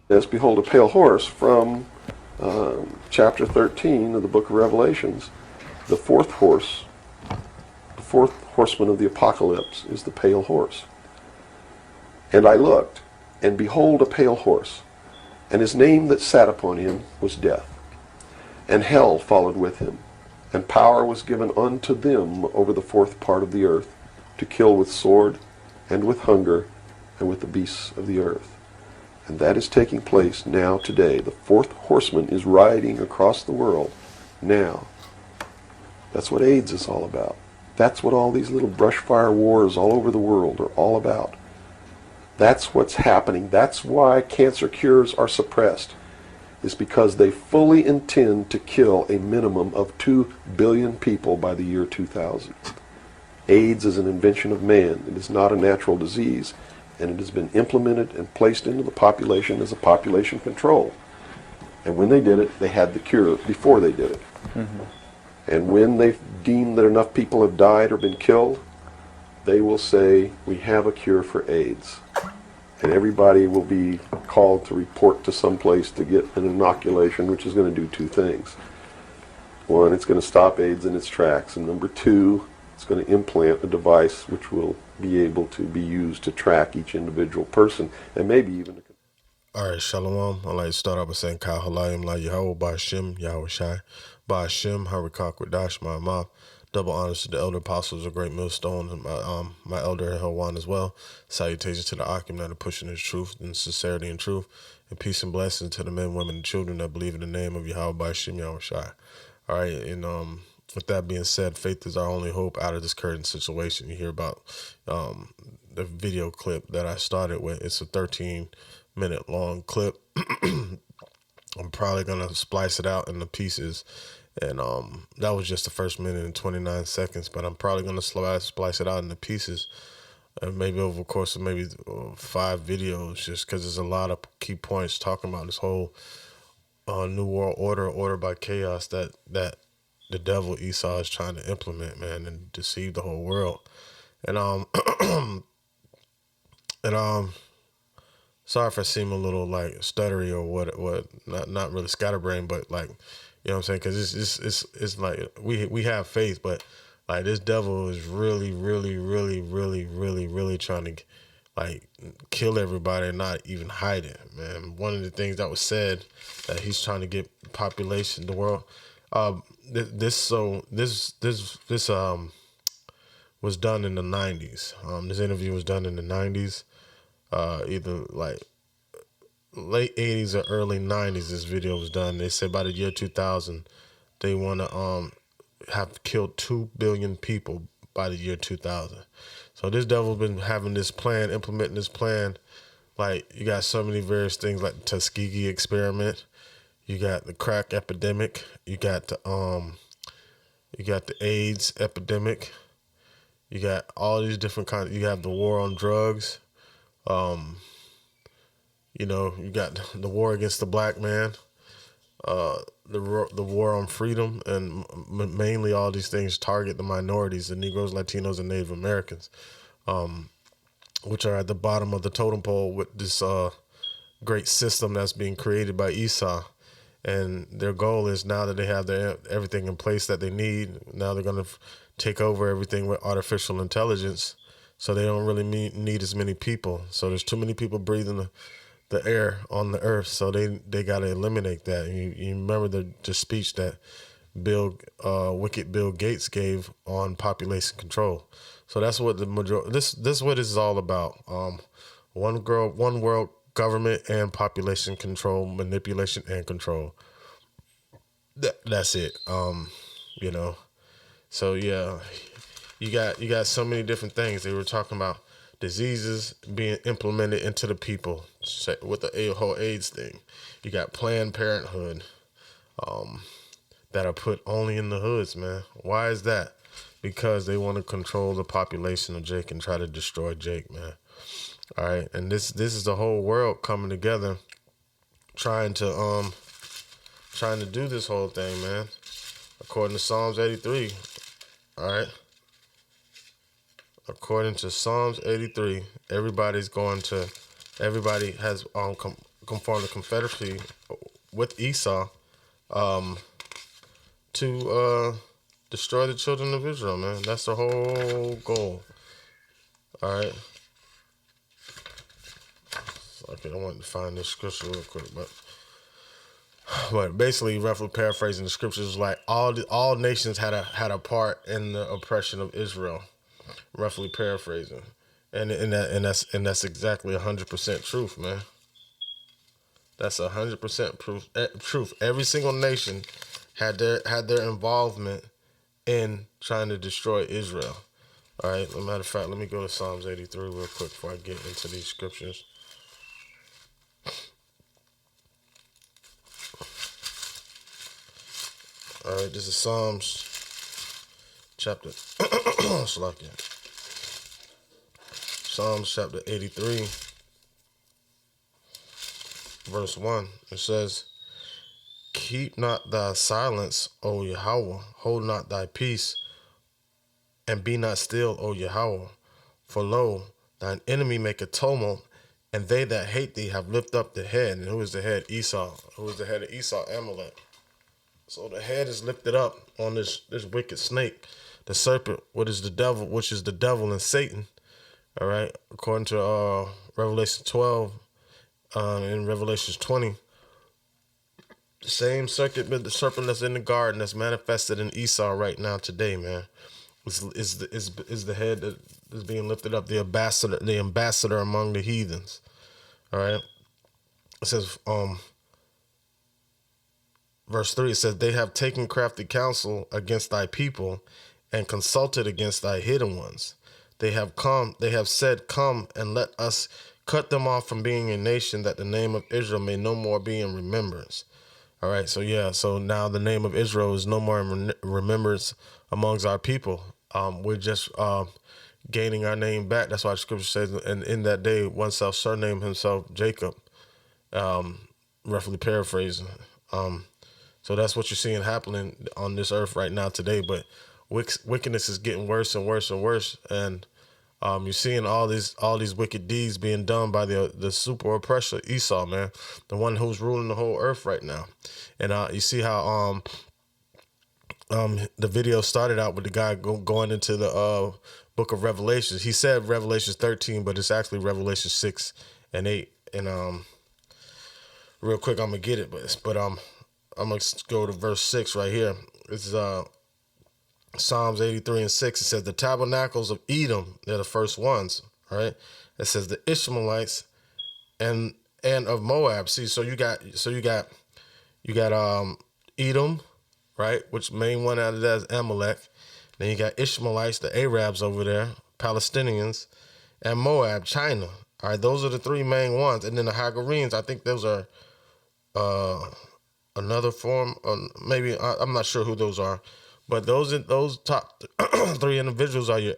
As behold a pale horse from chapter 13 of the book of Revelations. The fourth horse, the fourth horseman of the apocalypse is the pale horse. And I looked, and behold a pale horse, and his name that sat upon him was Death. And hell followed with him, and power was given unto them over the fourth part of the earth, to kill with sword, and with hunger, and with the beasts of the earth. And that is taking place now today. The fourth horseman is riding across the world now. That's what AIDS is all about. That's what all these little brush fire wars all over the world are all about. That's what's happening. That's why cancer cures are suppressed, is because they fully intend to kill a minimum of 2 billion people by the year 2000. AIDS is an invention of man. It is not a natural disease, and it has been implemented and placed into the population as a population control. And when they did it, they had the cure before they did it. Mm-hmm. And when they deem that enough people have died or been killed, they will say, we have a cure for AIDS. And everybody will be called to report to some place to get an inoculation, which is going to do two things. One, it's going to stop AIDS in its tracks. And number two, it's going to implant a device which will be able to be used to track each individual person, and maybe even... All right, Shalom. I'd like to start off by saying, Kal Halayim La Yahweh Ba'Shem Yahweh Shai Ba'Shem Harikak Radash Ma'amah. Double honors to the elder apostles of Great Millstone and my elder Helwan as well. Salutations to the Akim that are pushing his truth and sincerity and truth. And peace and blessings to the men, women, and children that believe in the name of Yahweh Ba'Shem Yahweh Shai. All right, and with that being said, faith is our only hope out of this current situation. You hear about the video clip that I started with. It's a 13-minute long clip. I'm probably going to splice it out into pieces. And that was just the first minute and 29 seconds. But I'm probably going to splice it out into pieces. And maybe over the course of maybe 5 videos, just because there's a lot of key points talking about this whole New World Order by chaos that the devil Esau is trying to implement, man, and deceive the whole world. And and sorry if I seem a little like stuttery or what not really scatterbrained, but like, you know what I'm saying? Because it's like we have faith, but like this devil is really trying to like kill everybody and not even hide it, man. One of the things that was said that he's trying to get population, the world. This was done in the 90s. This interview was done in the 90s, either like late 80s or early 90s. This video was done. They said by the year 2000, they want to have killed 2 billion people by the year 2000. So this devil's been having this plan, implementing this plan. Like, you got so many various things like the Tuskegee experiment. You got the crack epidemic. You got the AIDS epidemic. You got all these different kinds. You have the war on drugs. You got the war against the black man. The war on freedom, and mainly all these things target the minorities, the Negroes, Latinos, and Native Americans, which are at the bottom of the totem pole with this great system that's being created by Esau. And their goal is, now that they have everything in place that they need, now they're going to take over everything with artificial intelligence. So they don't really need as many people. So there's too many people breathing the air on the earth. So they got to eliminate that. And you remember the speech that wicked Bill Gates gave on population control. So that's what the majority. This is what this is all about. One world government and population control, manipulation and control. That's it. So yeah, you got so many different things. They were talking about diseases being implemented into the people with the whole AIDS thing. You got Planned Parenthood that are put only in the hoods, man. Why is that? Because they want to control the population of Jake and try to destroy Jake, man. All right, and this is the whole world coming together, trying to do this whole thing, man. According to Psalms 83, all right. According to Psalms 83, everybody has form a confederacy with Esau to destroy the children of Israel, man. That's the whole goal. All right. Okay, I wanted to find this scripture real quick, but basically, roughly paraphrasing the scriptures, like all nations had a part in the oppression of Israel. Roughly paraphrasing, and that's exactly 100% truth, man. That's 100% proof. Truth. Every single nation had their involvement in trying to destroy Israel. All right. As a matter of fact, let me go to Psalms 83 real quick before I get into these scriptures. All right. This is Psalms chapter. Psalms chapter 83, verse 1. It says, "Keep not thy silence, O Yahweh. Hold not thy peace, and be not still, O Yahweh. For lo, thine enemy make a tumult, and they that hate thee have lifted up the head." And who is the head? Esau. Who is the head of Esau? Amalek. So the head is lifted up on this wicked snake, the serpent, which is the devil and Satan. All right, according to Revelation 12 and Revelation 20, the same circuit, but the serpent that's in the garden that's manifested in Esau right now today, man, is the head that is being lifted up, the ambassador among the heathens. All right, it says verse 3, it says, "They have taken crafty counsel against thy people, and consulted against thy hidden ones. They have said, Come and let us cut them off from being a nation, that the name of Israel may no more be in remembrance." All right, so now the name of Israel is no more in remembrance amongst our people. We're just gaining our name back. That's why the scripture says, "And in that day, one shall surname himself Jacob," roughly paraphrasing. So that's what you're seeing happening on this earth right now today. But wickedness is getting worse and worse and worse, and you're seeing all these wicked deeds being done by the super oppressor Esau, man, the one who's ruling the whole earth right now. And you see how the video started out with the guy going into the book of Revelations. He said Revelations 13, but it's actually Revelation 6 and 8. And real quick, I'm gonna get it, but I'm gonna go to verse 6 right here. It's Psalms 83 and 6. It says, "The tabernacles of Edom," they're the first ones. All right. It says the Ishmaelites and of Moab. See, so you got Edom, right? Which main one out of that is Amalek. Then you got Ishmaelites, the Arabs over there, Palestinians, and Moab, China. All right, those are the three main ones. And then the Hagarenes, I think those are another form. Maybe I'm not sure who those are, but those top three individuals are your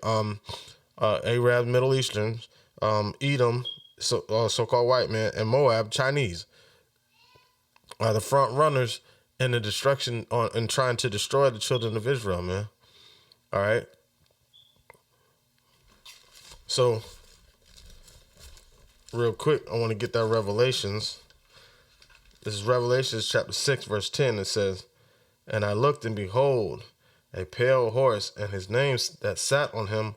Arab, Middle Easterns, Edom, so-called white man, and Moab, Chinese, are the front runners in the destruction and trying to destroy the children of Israel, man. All right. So, real quick, I want to get that Revelations. This is Revelations chapter 6, verse 10. It says, "And I looked, and behold, a pale horse, and his name that sat on him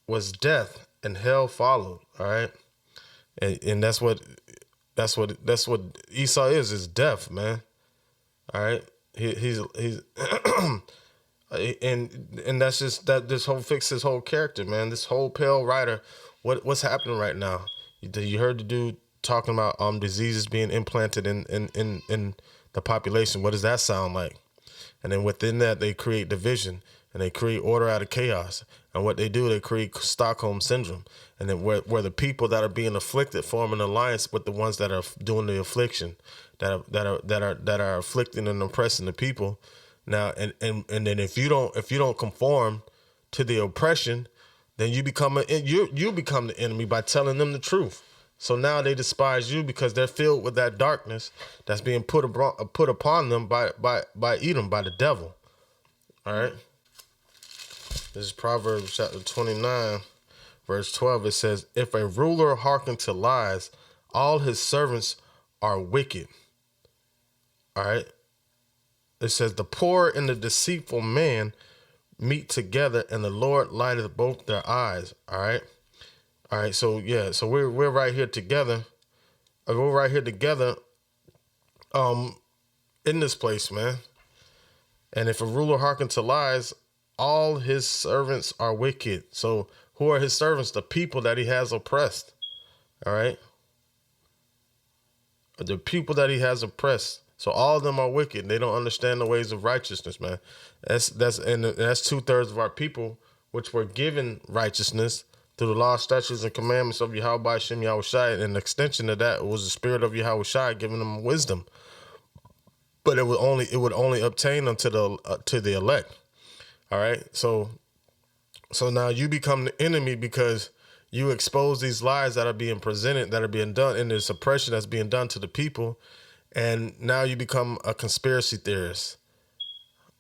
was Death, and hell followed." All right. And that's what Esau is death, man. All right. He's and that's just that this whole fix his whole character, man. This whole pale rider. What's happening right now? You heard the dude talking about diseases being implanted in the population. What does that sound like? And then within that, they create division and they create order out of chaos. And what they do, they create Stockholm syndrome. And then where the people that are being afflicted form an alliance with the ones that are doing the affliction, that are afflicting and oppressing the people. Now, and then if you don't conform to the oppression, then you become the enemy by telling them the truth. So now they despise you because they're filled with that darkness that's being put upon them by Edom, by the devil. All right. This is Proverbs chapter 29, verse 12. It says, "If a ruler hearken to lies, all his servants are wicked. All right. It says the poor and the deceitful man meet together, and the Lord lighteth both their eyes. All right. All right. So yeah. So we're right here together. We're right here together. In this place, man. And if a ruler hearken to lies, all his servants are wicked. So who are his servants? The people that he has oppressed. All right. The people that he has oppressed. So all of them are wicked. They don't understand the ways of righteousness, man. That's 2/3 of our people, which were given righteousness through the law, statutes, and commandments of Yahweh Shem Yahushai. And an extension of that was the spirit of Yahushai giving them wisdom. But it would only obtain them to the elect. All right. So now you become the enemy because you expose these lies that are being presented, that are being done, and this oppression that's being done to the people. And now you become a conspiracy theorist.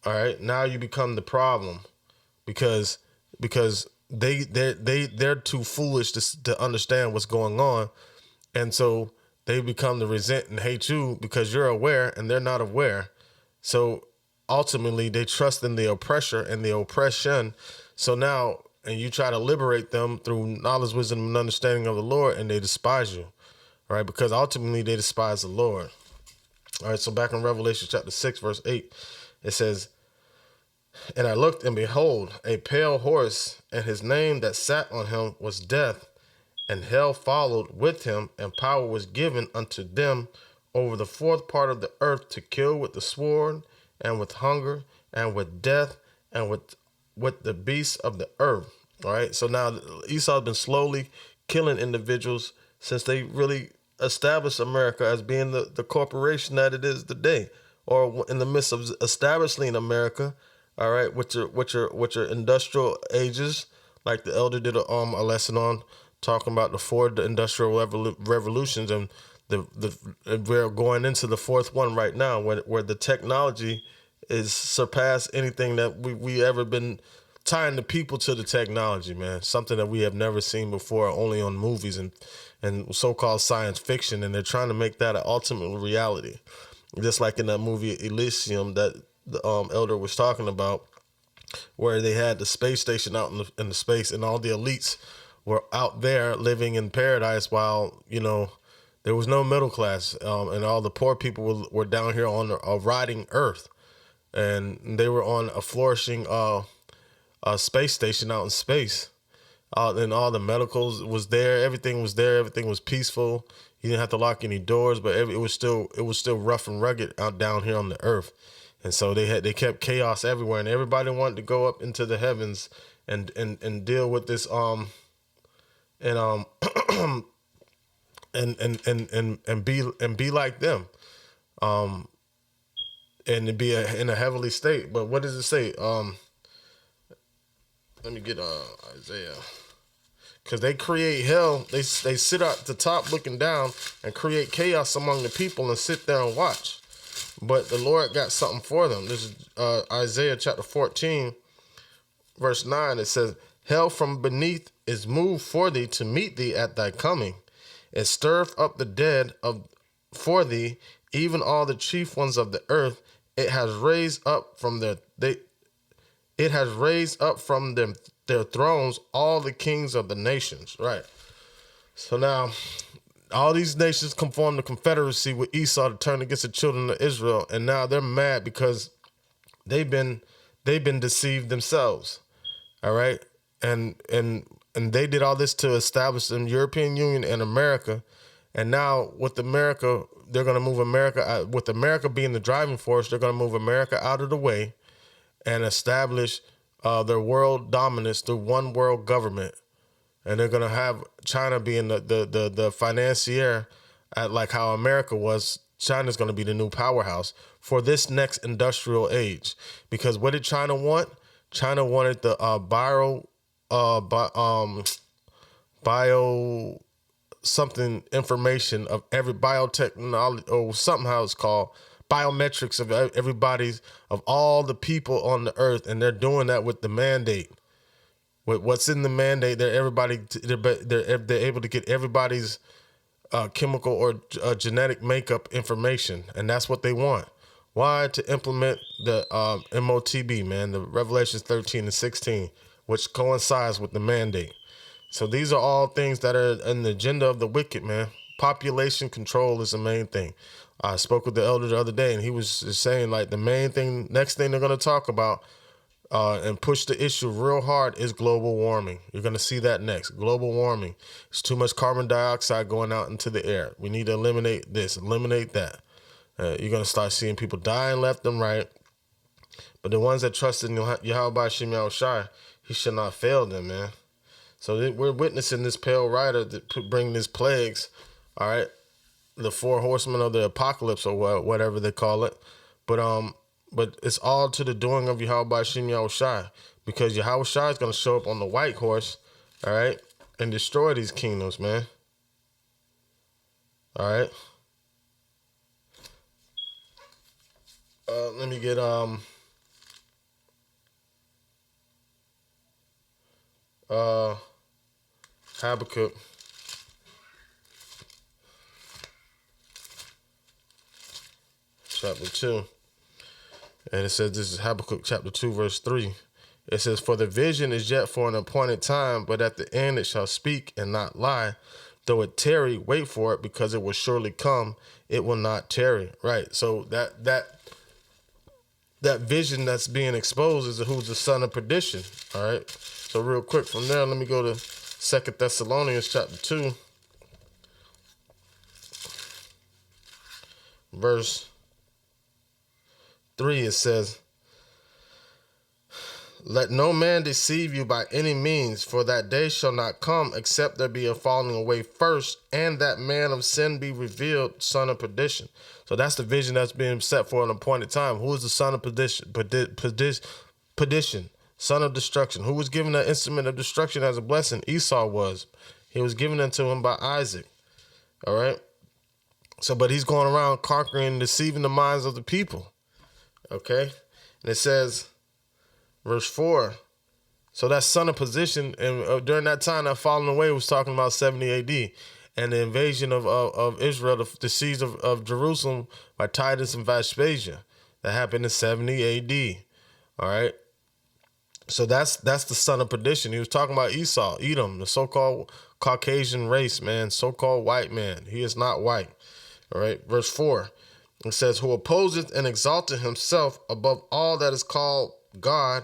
All right. Now you become the problem because they're too foolish to understand what's going on. And so they become to resent and hate you because you're aware and they're not aware. So ultimately they trust in the oppressor and the oppression. So now, and you try to liberate them through knowledge, wisdom, and understanding of the Lord, and they despise you. All right. Because ultimately they despise the Lord. All right. So back in Revelation chapter 6, verse 8, it says, and I looked, and behold, a pale horse, and his name that sat on him was Death, and hell followed with him, and power was given unto them over the fourth part of the earth to kill with the sword, and with hunger, and with death, and with the beasts of the earth. All right. So now Esau has been slowly killing individuals since they really established America as being the corporation that it is today, or in the midst of establishing America. All right, with your industrial ages, like the elder did a lesson on talking about the four industrial revolutions, and we're going into the fourth one right now, where the technology is surpassed anything that we ever been tying the people to the technology, man. Something that we have never seen before, only on movies and so-called science fiction, and they're trying to make that an ultimate reality. Just like in that movie Elysium that the elder was talking about, where they had the space station out in the space, and all the elites were out there living in paradise, while there was no middle class, and all the poor people were down here on a rotting earth, and they were on a flourishing space station out in space. And all the medicals was there. Everything was there. Everything was peaceful. You didn't have to lock any doors, but it was still rough and rugged out down here on the earth. And so they kept chaos everywhere, and everybody wanted to go up into the heavens and deal with this and be like them, and to be in a heavenly state. But what does it say? Let me get Isaiah. Because they create hell. They sit at the top looking down and create chaos among the people and sit there and watch. But the Lord got something for them. This is Isaiah chapter 14, verse 9. It says, hell from beneath is moved for thee to meet thee at thy coming. It stirreth up the dead for thee, even all the chief ones of the earth. It has raised up from their thrones all the kings of the nations. Right. So now all these nations come form the confederacy with Esau to turn against the children of Israel, and now they're mad because they've been deceived themselves. All right. And they did all this to establish the European Union and America. And now with America, they're going to move America, with America being the driving force, they're going to move America out of the way and establish their world dominance through one world government. And they're going to have China being the financier, at like how America was. China's going to be the new powerhouse for this next industrial age. Because what did China want? China wanted the bio something information of every biotechnology, or something how it's called, biometrics of everybody's, of all the people on the earth. And they're doing that with the mandate. With what's in the mandate, they're able to get everybody's chemical or genetic makeup information, and that's what they want. Why? To implement the MOTB, man, the Revelations 13 and 16, which coincides with the mandate. So these are all things that are in the agenda of the wicked, man. Population control is the main thing. I spoke with the elder the other day, and he was just saying, like, the main thing, next thing they're going to talk about and push the issue real hard is global warming. You're going to see that next. Global warming. It's too much carbon dioxide going out into the air. We need to eliminate this, eliminate that. You're going to start seeing people dying left and right. But the ones that trusted in Yahweh Shem Yahushai, he should not fail them, man. So we're witnessing this pale rider that bring these plagues, all right? The four horsemen of the apocalypse, or whatever they call it. But it's all to the doing of Yahweh Shem Yahushai, because Yahushai is going to show up on the white horse, all right, and destroy these kingdoms, man. All right. Let me get Habakkuk chapter 2. And it says, this is Habakkuk chapter 2, verse 3. It says, for the vision is yet for an appointed time, but at the end it shall speak and not lie. Though it tarry, wait for it, because it will surely come. It will not tarry. Right. So that vision that's being exposed is who's the son of perdition. All right. So real quick from there, let me go to 2 Thessalonians chapter 2, verse 3. It says, let no man deceive you by any means, for that day shall not come except there be a falling away first, and that man of sin be revealed, son of perdition. So that's the vision that's being set for an appointed time. Who is the son of perdition, son of destruction? Who was given the instrument of destruction as a blessing? Esau was. He was given unto him by Isaac. All right. So, but he's going around conquering and deceiving the minds of the people. Okay. And it says, verse 4, so that son of position, and during that time, that falling away was talking about 70 AD, and the invasion of Israel, the siege of Jerusalem by Titus and Vespasian, that happened in 70 AD. All right. So that's the son of perdition. He was talking about Esau, Edom, the so-called Caucasian race, man, so-called white man. He is not white. All right. Verse 4, it says, who opposeth and exalteth himself above all that is called God,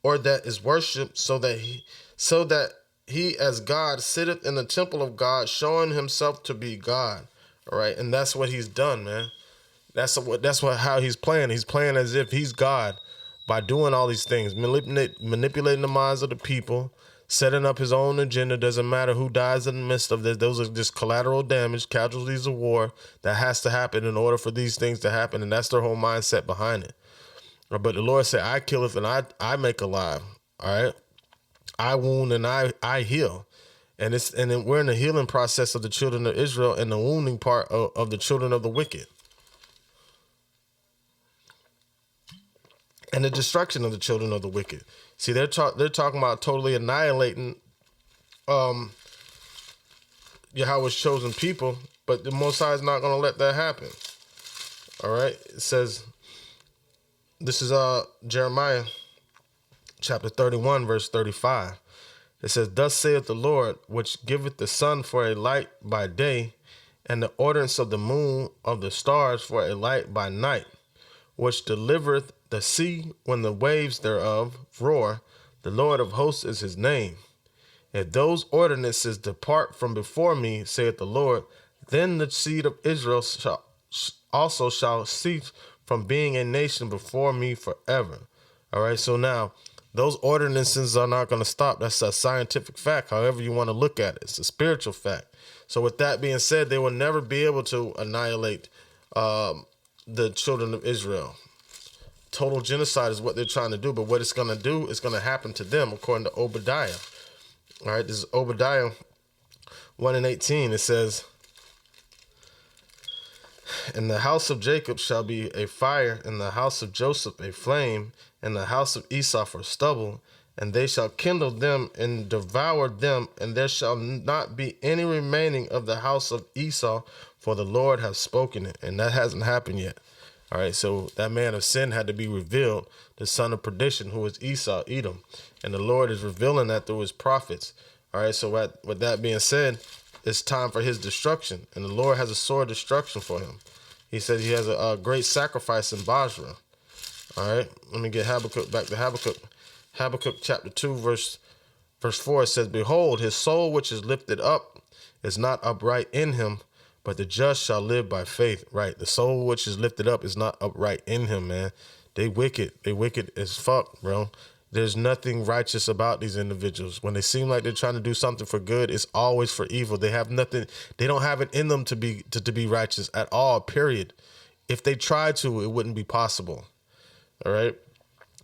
or that is worshipped, so that he as God sitteth in the temple of God, showing himself to be God. All right. And that's what he's done, man. That's how he's playing. He's playing as if he's God by doing all these things, manipulating the minds of the people, setting up his own agenda. Doesn't matter who dies in the midst of this. Those are just collateral damage, casualties of war that has to happen in order for these things to happen. And that's their whole mindset behind it. But the Lord said, I killeth and I make alive. All right. I wound and I heal. And then we're in the healing process of the children of Israel and the wounding part of the children of the wicked. And the destruction of the children of the wicked. See, they're talking about totally annihilating Yahweh's chosen people, but the Most High is not going to let that happen. All right. It says, this is Jeremiah chapter 31, verse 35. It says, thus saith the Lord, which giveth the sun for a light by day, and the ordinance of the moon of the stars for a light by night, which delivereth the sea when the waves thereof roar. The Lord of hosts is his name. If those ordinances depart from before me, saith the Lord, then the seed of Israel shall cease from being a nation before me forever. All right. So now those ordinances are not going to stop. That's a scientific fact. However you want to look at it, it's a spiritual fact. So with that being said, they will never be able to annihilate the children of Israel. Total genocide is what they're trying to do. But what it's going to do is going to happen to them, according to Obadiah. All right. This is Obadiah 1:18. It says, and the house of Jacob shall be a fire, and the house of Joseph a flame, and the house of Esau for stubble, and they shall kindle them and devour them, and there shall not be any remaining of the house of Esau, for the Lord has spoken it. And that hasn't happened yet. All right, so that man of sin had to be revealed, the son of perdition, who is Esau, Edom. And the Lord is revealing that through his prophets. All right, so with that being said, it's time for his destruction. And the Lord has a sword of destruction for him. He said he has a great sacrifice in Basra. All right, let me get Habakkuk, back to Habakkuk. Habakkuk chapter 2, verse 4, it says, behold, his soul which is lifted up is not upright in him, but the just shall live by faith. Right, the soul which is lifted up is not upright in him, man. They wicked as fuck, bro. There's nothing righteous about these individuals. When they seem like they're trying to do something for good, it's always for evil. They have nothing, they don't have it in them to be righteous at all, period. If they tried to, it wouldn't be possible. All right.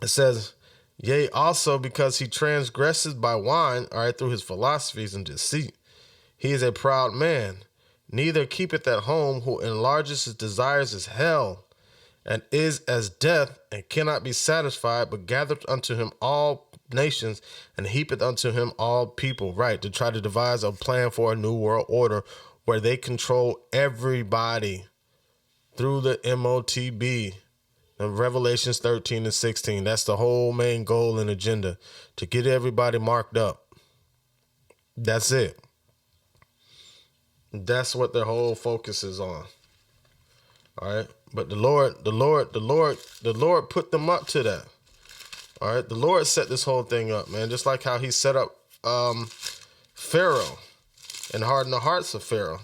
It says, yea, also because he transgresses by wine, all right, through his philosophies and deceit. He is a proud man, neither keepeth at home, who enlarges his desires as hell, and is as death, and cannot be satisfied, but gathereth unto him all nations, and heapeth unto him all people. Right, to try to devise a plan for a new world order where they control everybody through the MOTB. And Revelations 13 and 16, that's the whole main goal and agenda, to get everybody marked up. That's it. That's what their whole focus is on. All right. But the Lord put them up to that. All right. The Lord set this whole thing up, man. Just like how he set up Pharaoh and hardened the hearts of Pharaoh.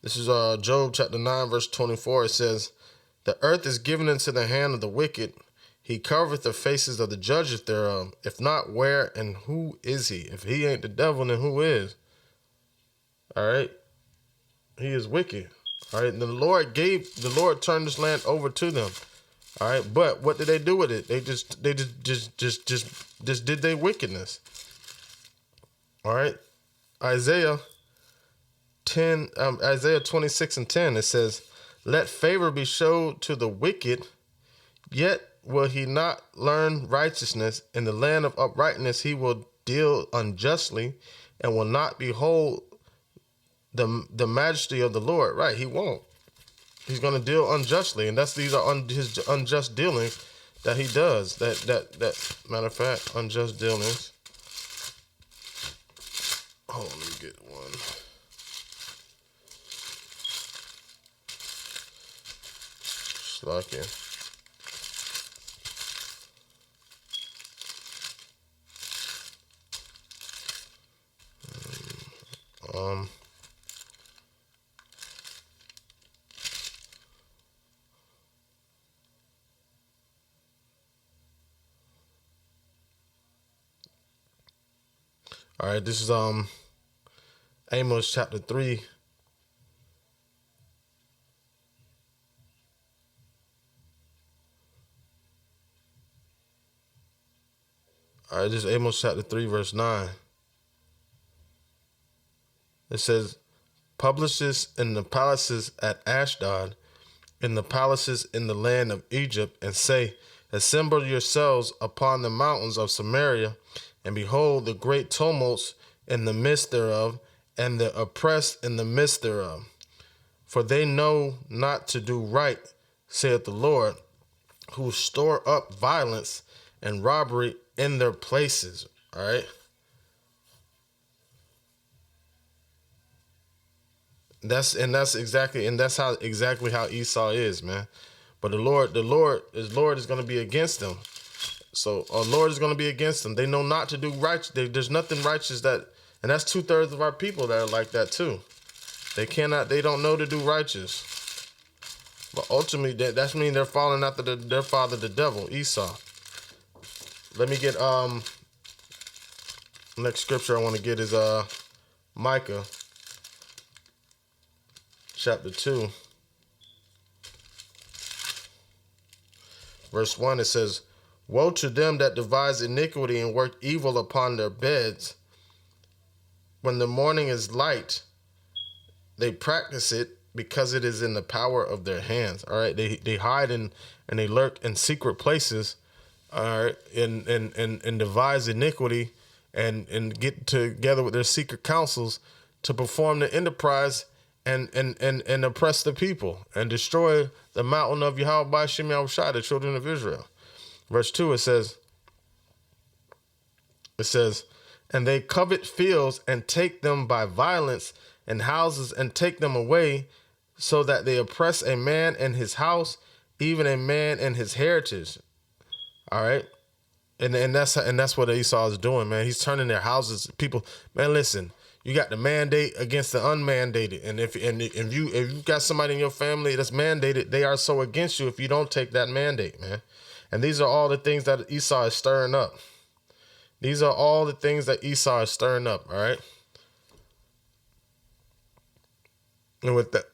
This is Job chapter 9, verse 24. It says, the earth is given into the hand of the wicked. He covereth the faces of the judges thereof. If not, where and who is he? If he ain't the devil, then who is? All right. He is wicked. All right. And the Lord turned this land over to them. All right. But what did they do with it? They just did their wickedness. All right. Isaiah 26 and 10, it says, let favor be showed to the wicked, yet will he not learn righteousness. In the land of uprightness he will deal unjustly, and will not behold the majesty of the Lord. Right, he won't. He's going to deal unjustly, and these are his unjust dealings that he does. That matter of fact, unjust dealings. Hold on, let me get one. Slacking. All right, this is Amos chapter 3. All right, this is Amos chapter 3, verse 9. It says, publishes in the palaces at Ashdod, in the palaces in the land of Egypt, and say, assemble yourselves upon the mountains of Samaria, and behold the great tumults in the midst thereof, and the oppressed in the midst thereof. For they know not to do right, saith the Lord, who store up violence and robbery in their places. All right. That's exactly how Esau is, man. But the Lord is going to be against them. So our Lord is going to be against them. They know not to do right. There's nothing righteous and that's 2/3 of our people that are like that too. They don't know to do righteous. But ultimately, that means they're following after their father, the devil, Esau. Let me get next scripture I want to get is Micah chapter 2, verse 1. It says, woe to them that devise iniquity and work evil upon their beds. When the morning is light, they practice it, because it is in the power of their hands. All right, they hide and they lurk in secret places, all right, and devise iniquity and get together with their secret councils to perform the enterprise and oppress the people and destroy the mountain of Yahweh by Shem Yahushua, the children of Israel. Verse 2, it says, and they covet fields and take them by violence, and houses and take them away, so that they oppress a man and his house, even a man and his heritage. All right. And that's what Esau is doing, man. He's turning their houses. People, man, listen. You got the mandate against the unmandated, and if you got somebody in your family that's mandated, they are so against you if you don't take that mandate, man. And these are all the things that Esau is stirring up. These are all the things that Esau is stirring up. All right. And with that,